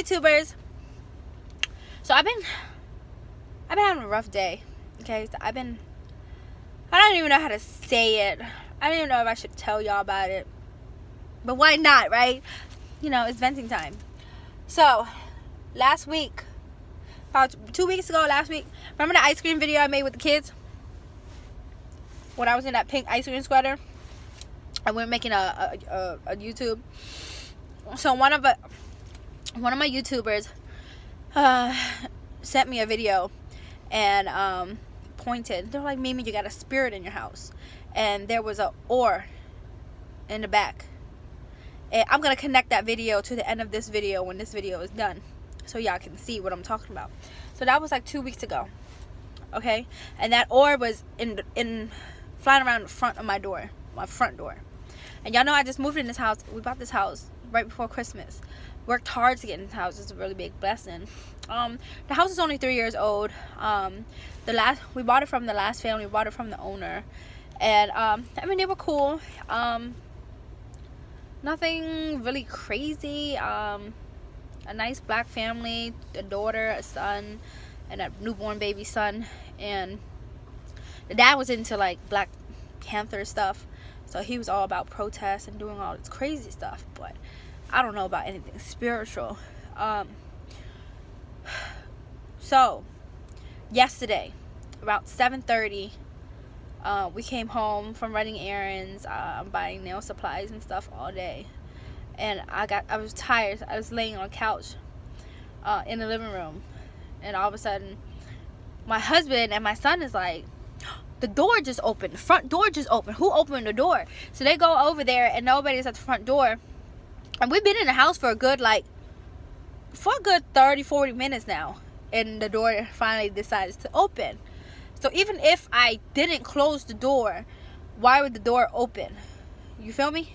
YouTubers. So I've been having a rough day. Okay, so I don't even know how to say it. I don't even know if I should tell y'all about it. But why not, right? You know, it's venting time. So, last week, about 2 weeks ago, remember the ice cream video I made with the kids? When I was in that pink ice cream sweater? And we were making a YouTube. So, one of my YouTubers sent me a video and pointed. They're like, Mimi, you got a spirit in your house. And there was a oar in the back. And I'm going to connect that video to the end of this video when this video is done, so y'all can see what I'm talking about. So that was like 2 weeks ago. Okay? And that oar was in flying around the front of my front door. And y'all know I just moved in this house. We bought this house right before Christmas. Worked hard to get in this house. It's a really big blessing. The house is only 3 years old. We bought it from the last family. We bought it from the owner. And I mean, they were cool. Nothing really crazy. A nice black family, a daughter, a son, and a newborn baby son. And the dad was into like Black Panther stuff, so he was all about protests and doing all this crazy stuff. But I don't know about anything spiritual. So yesterday, about 7:30. We came home from running errands, buying nail supplies and stuff all day, and I was tired. I was laying on a couch in the living room, and all of a sudden my husband and my son is like, the door just opened, the front door just opened, who opened the door? So they go over there and nobody's at the front door, and we've been in the house for a good 30-40 minutes now, and the door finally decides to open. So even if I didn't close the door, why would the door open? You feel me?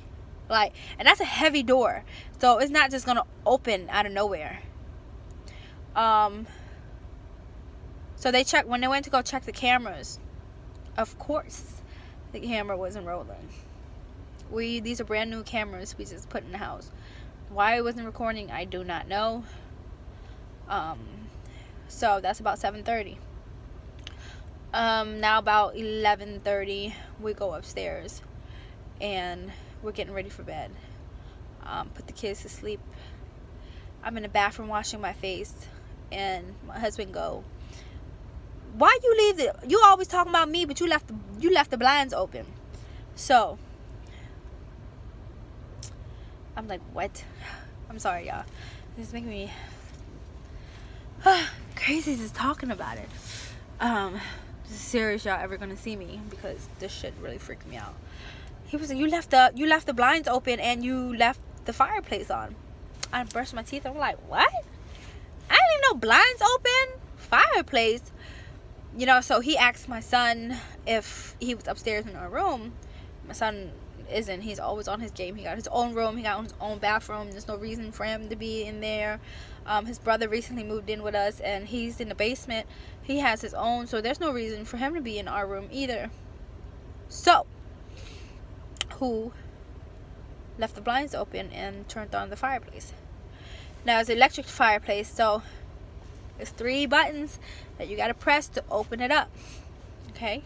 Like, and that's a heavy door, so it's not just gonna open out of nowhere. So when they went to go check the cameras, of course the camera wasn't rolling. These are brand new cameras we just put in the house. Why it wasn't recording, I do not know. So that's about 7:30. Now about 11:30, we go upstairs and we're getting ready for bed. Put the kids to sleep. I'm in the bathroom washing my face, and my husband go, why you always talking about me, but you left the blinds open. So I'm like, what? I'm sorry, y'all. This is making me crazy just talking about it. This is serious, y'all ever gonna see me, because this shit really freaked me out. He was like, you left the blinds open and you left the fireplace on. I brushed my teeth. I'm like, what? I didn't even know blinds open, fireplace. You know, so he asked my son if he was upstairs in our room. My son isn't. He's always on his game. He got his own room. He got his own bathroom. There's no reason for him to be in there. His brother recently moved in with us, and he's in the basement. He has his own, so there's no reason for him to be in our room either. So, who left the blinds open and turned on the fireplace? Now, it's an electric fireplace, so there's 3 buttons that you gotta press to open it up. Okay?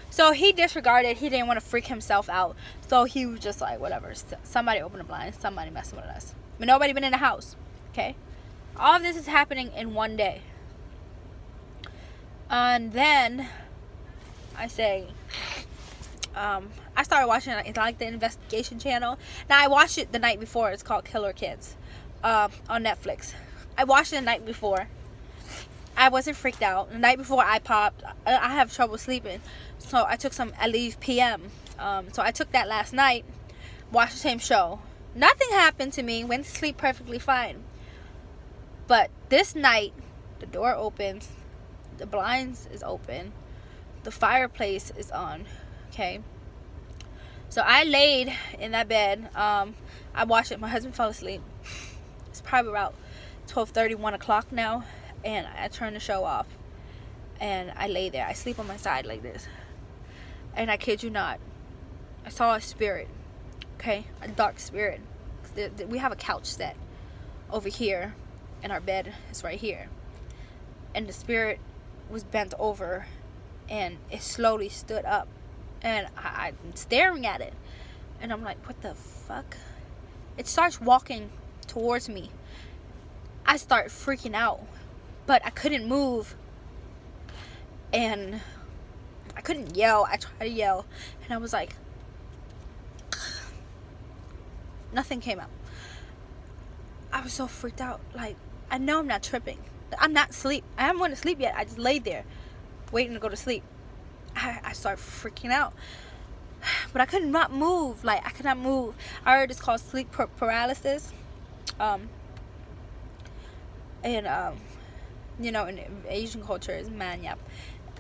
So he disregarded. He didn't want to freak himself out, so he was just like, whatever, somebody opened the blinds, somebody messing with us. But nobody been in the house. Okay? All of this is happening in one day. And then I say, I started watching it, like the investigation channel. Now, I watched it the night before. It's called Killer Kids on Netflix. I watched it the night before. I wasn't freaked out. The night before I popped, I have trouble sleeping, so I took some Aleve PM. So I took that last night, watched the same show. Nothing happened to me. Went to sleep perfectly fine. But this night, the door opens, the blinds is open, the fireplace is on. Okay, so I laid in that bed. I watched it. My husband fell asleep. It's probably about 12:30, 1 o'clock now, and I turned the show off, and I lay there. I sleep on my side like this, and I kid you not, I saw a spirit. Okay, a dark spirit. We have a couch set over here, and our bed is right here. And the spirit was bent over, and it slowly stood up, and I'm staring at it, and I'm like, what the fuck? It starts walking towards me. I start freaking out, but I couldn't move, and I couldn't yell. I tried to yell, and I was like, nothing came out. I was so freaked out. Like, I know I'm not tripping. I'm not asleep. I haven't went to sleep yet. I just laid there waiting to go to sleep. I started freaking out, but I could not move. Like, I could not move. I heard it's called sleep paralysis. And you know, in Asian culture is manyap,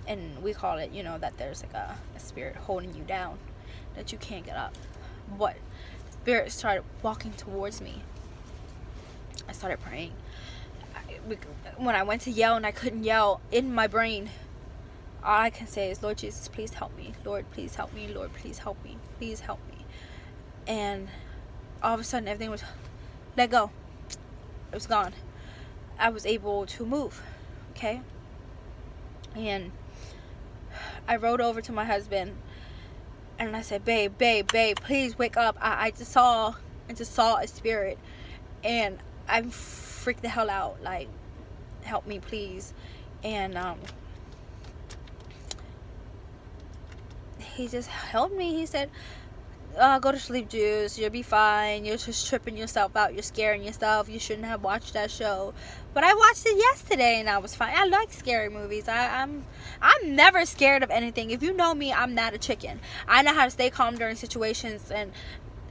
and we call it, you know, that there's like a spirit holding you down, that you can't get up. But the spirit started walking towards me. I started praying. When I went to yell and I couldn't yell, in my brain, all I can say is, Lord Jesus, please help me. Lord, please help me. Lord, please help me. Please help me. And all of a sudden, everything was let go. It was gone. I was able to move. Okay? And I rode over to my husband, and I said, babe, please wake up. I just saw a spirit, and I'm freaked the hell out. Like, help me, please. And he just helped me. He said, go to sleep, Juice. You'll be fine. You're just tripping yourself out. You're scaring yourself. You shouldn't have watched that show. But I watched it yesterday, and I was fine. I like scary movies. I'm never scared of anything. If you know me, I'm not a chicken. I know how to stay calm during situations, and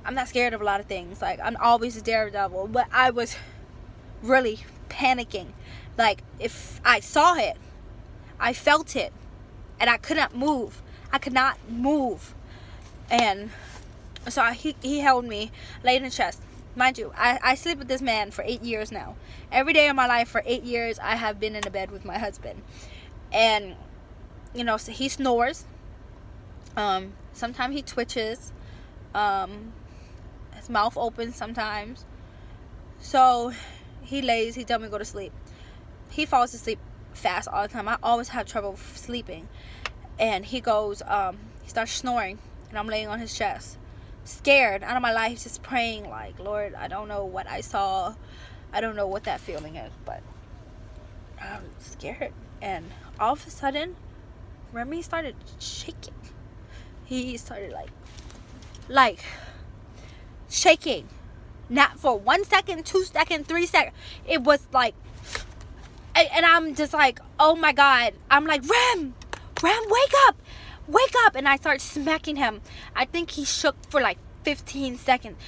I'm not scared of a lot of things. Like, I'm always a daredevil. But I was really panicking. Like, if I saw it, I felt it, and I could not move. I could not move. And so he held me, laid in the chest. Mind you, I sleep with this man for 8 years now. Every day of my life for 8 years, I have been in the bed with my husband. And, you know, so he snores. Sometimes he twitches. His mouth opens sometimes. So he lays, he tells me to go to sleep. He falls asleep fast all the time. I always have trouble sleeping. And he goes, he starts snoring, and I'm laying on his chest, scared out of my life, just praying like, Lord, I don't know what I saw. I don't know what that feeling is, but I'm scared. And all of a sudden, Remy started shaking. He started like shaking. Not for 1 second, 2 seconds, 3 seconds. It was like, and I'm just like, oh my God. I'm like, Rem, wake up. And I started smacking him. I think he shook for like 15 seconds.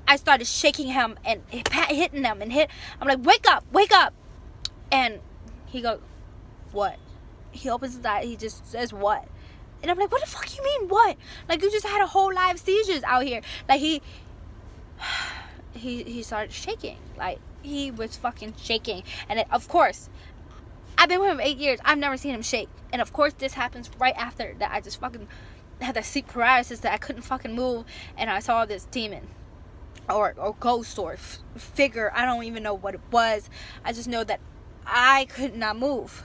I started shaking him and hitting him and I'm like, wake up. And he goes, what? He opens his eyes. He just says, what? And I'm like, what the fuck you mean, what? Like, you just had a whole live seizures out here. Like, he started shaking. Like, he was fucking shaking. And it, of course, I've been with him 8 years. I've never seen him shake. And of course, this happens right after that. I just fucking had that sleep paralysis that I couldn't fucking move. And I saw this demon or ghost or figure. I don't even know what it was. I just know that I could not move.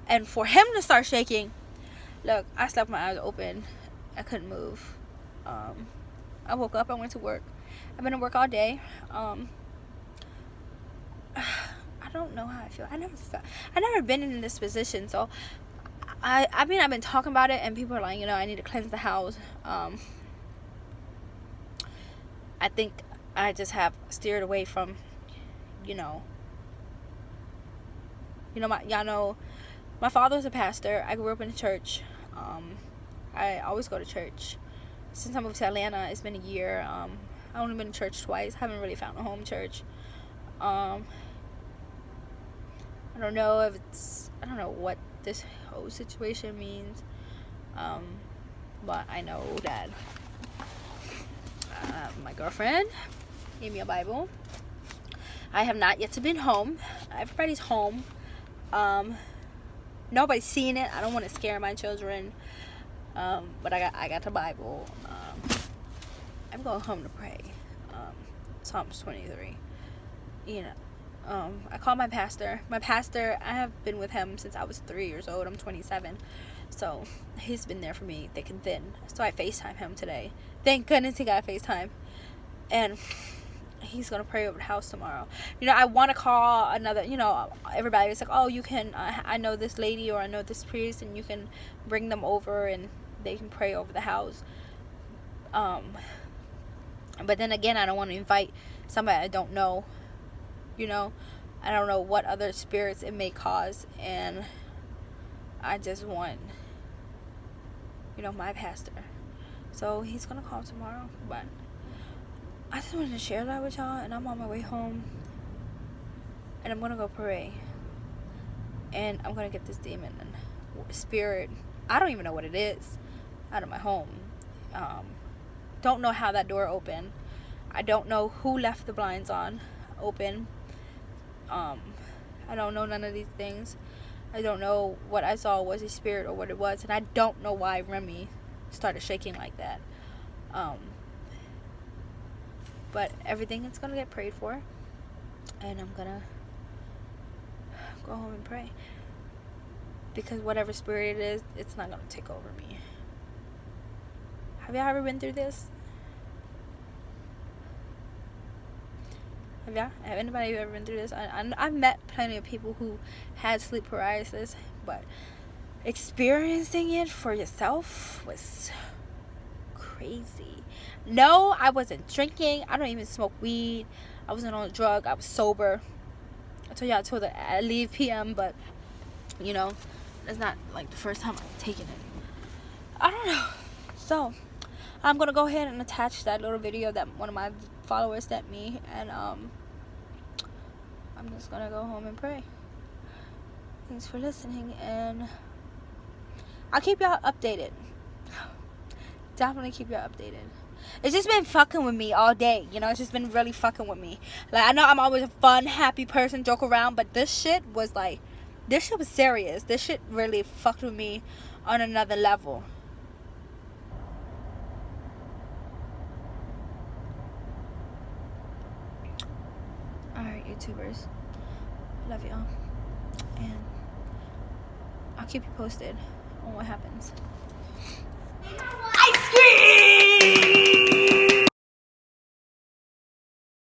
And for him to start shaking, look, I slept my eyes open. I couldn't move. I woke up. I went to work. I've been at work all day. I don't know how I feel. I never been in this position, so I've been talking about it, and people are like, you know, I need to cleanse the house. I think I just have steered away from, y'all know, my father's a pastor. I grew up in a church. I always go to church. Since I moved to Atlanta, it's been a year. I've only been to church twice. Haven't really found a home church. I don't know what this whole situation means. But I know that my girlfriend gave me a Bible. I have not yet been home. Everybody's home. Nobody's seen it. I don't want to scare my children. But I got the Bible. I'm going home to pray. Psalms 23. You know, I called my pastor. My pastor, I have been with him since I was 3 years old. I'm 27. So he's been there for me thick and thin. So I FaceTime him today. Thank goodness he got FaceTime. And he's going to pray over the house tomorrow. You know, I want to call another, you know, everybody is like, oh, you can, I know this lady or I know this priest, and you can bring them over and they can pray over the house. But then again, I don't want to invite somebody I don't know. You know, I don't know what other spirits it may cause, and I just want, you know, my pastor. So he's gonna call tomorrow, but I just wanted to share that with y'all. And I'm on my way home, and I'm gonna go pray, and I'm gonna get this demon and spirit, I don't even know what it is, out of my home. Don't know how that door opened. I don't know who left the blinds on open. I don't know none of these things. I don't know what I saw was a spirit or what it was, and I don't know why Remy started shaking like that. But everything is gonna get prayed for, and I'm gonna go home and pray, because whatever spirit it is, it's not gonna take over me. Have y'all ever been through this? Have anybody ever been through this? I've met plenty of people who had sleep paralysis, but experiencing it for yourself was crazy. No, I wasn't drinking. I don't even smoke weed. I wasn't on a drug. I was sober. I told that I leave PM, but you know, it's not like the first time I've taken it. I don't know. So I'm gonna go ahead and attach that little video that one of my followers sent me, and I'm just gonna go home and pray. Thanks for listening, and I'll keep y'all updated. Definitely keep y'all updated. It's just been fucking with me all day, you know. It's just been really fucking with me. Like, I know I'm always a fun, happy person, joke around, but this shit was serious. This shit really fucked with me on another level. Alright, YouTubers, love y'all, and I'll keep you posted on what happens. Ice cream!